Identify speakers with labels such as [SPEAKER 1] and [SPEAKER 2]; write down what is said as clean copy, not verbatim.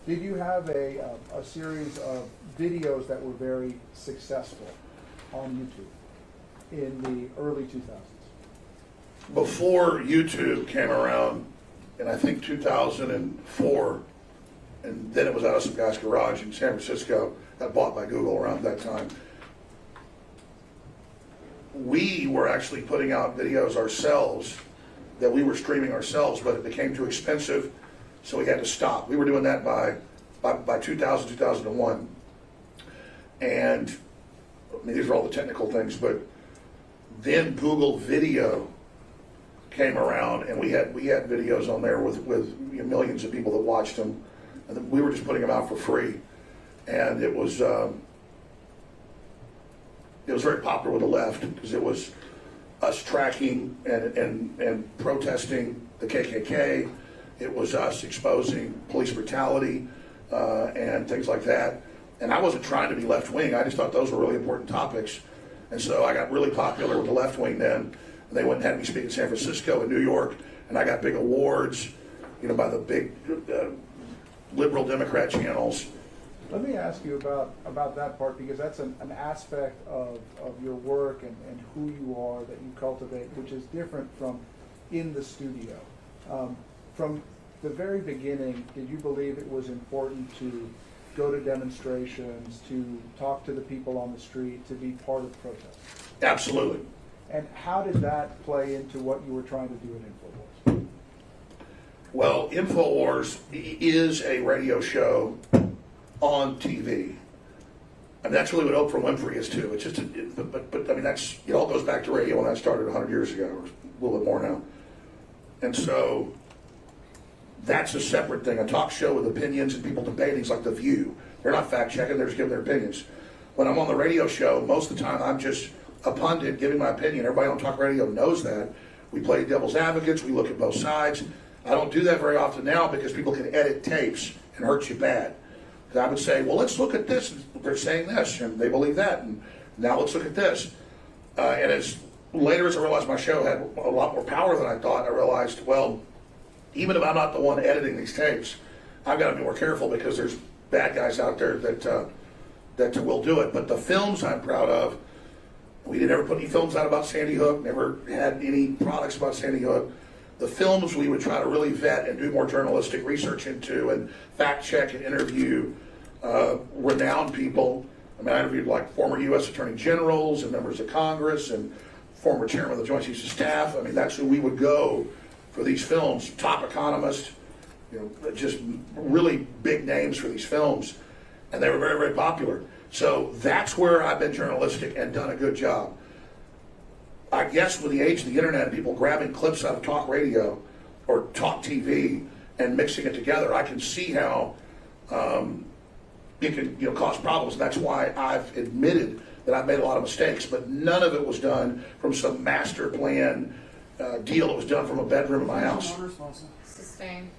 [SPEAKER 1] Did you have a series of videos that were very successful on YouTube in the early 2000s?
[SPEAKER 2] Before YouTube came around, in I think 2004, and then it was out of some guy's garage in San Francisco, got bought by Google around that time. We were actually putting out videos ourselves that we were streaming ourselves, but it became too expensive, so we had to stop. We were doing that by 2000, 2001. And I mean, these are all the technical things, but then Google Video came around, and we had videos on there with millions of people that watched them, and then we were just putting them out for free, and it was very popular with the left because it was us tracking and protesting the KKK. It was us exposing police brutality and things like that. And I wasn't trying to be left wing. I just thought those were really important topics, and so I got really popular with the left wing then. They went and had me speak in San Francisco and New York, and I got big awards, by the big liberal Democrat channels.
[SPEAKER 1] Let me ask you about that part, because that's an aspect of your work and who you are that you cultivate, which is different from in the studio. From the very beginning, did you believe it was important to go to demonstrations, to talk to the people on the street, to be part of protests?
[SPEAKER 2] Absolutely.
[SPEAKER 1] And how did that play into what you were trying to do at InfoWars?
[SPEAKER 2] Well, InfoWars is a radio show on TV. And that's really what Oprah Winfrey is too. It's just, but I mean, it all goes back to radio, and that started 100 years ago, or a little bit more now. And so that's a separate thing. A talk show with opinions and people debating is like The View. They're not fact checking, they're just giving their opinions. When I'm on the radio show, most of the time I'm just a pundit giving my opinion. Everybody on talk radio knows that. We play devil's advocates, we look at both sides. I don't do that very often now because people can edit tapes and hurt you bad. I would say, well, let's look at this. They're saying this, and they believe that, and now let's look at this. And as later as I realized my show had a lot more power than I thought, I realized, well, even if I'm not the one editing these tapes, I've got to be more careful because there's bad guys out there that will do it. But the films I'm proud of, we didn't ever put any films out about Sandy Hook, never had any products about Sandy Hook. The films we would try to really vet and do more journalistic research into and fact check and interview renowned people. I mean, I interviewed like former U.S. Attorney Generals and members of Congress and former chairman of the Joint Chiefs of Staff. I mean, that's who we would go for these films. Top economists, just really big names for these films. And they were very, very popular. So that's where I've been journalistic and done a good job. I guess with the age of the internet and people grabbing clips out of talk radio or talk TV and mixing it together, I can see how it can cause problems. And that's why I've admitted that I've made a lot of mistakes, but none of it was done from some master plan deal. It was done from a bedroom in my house.
[SPEAKER 3] Sustained.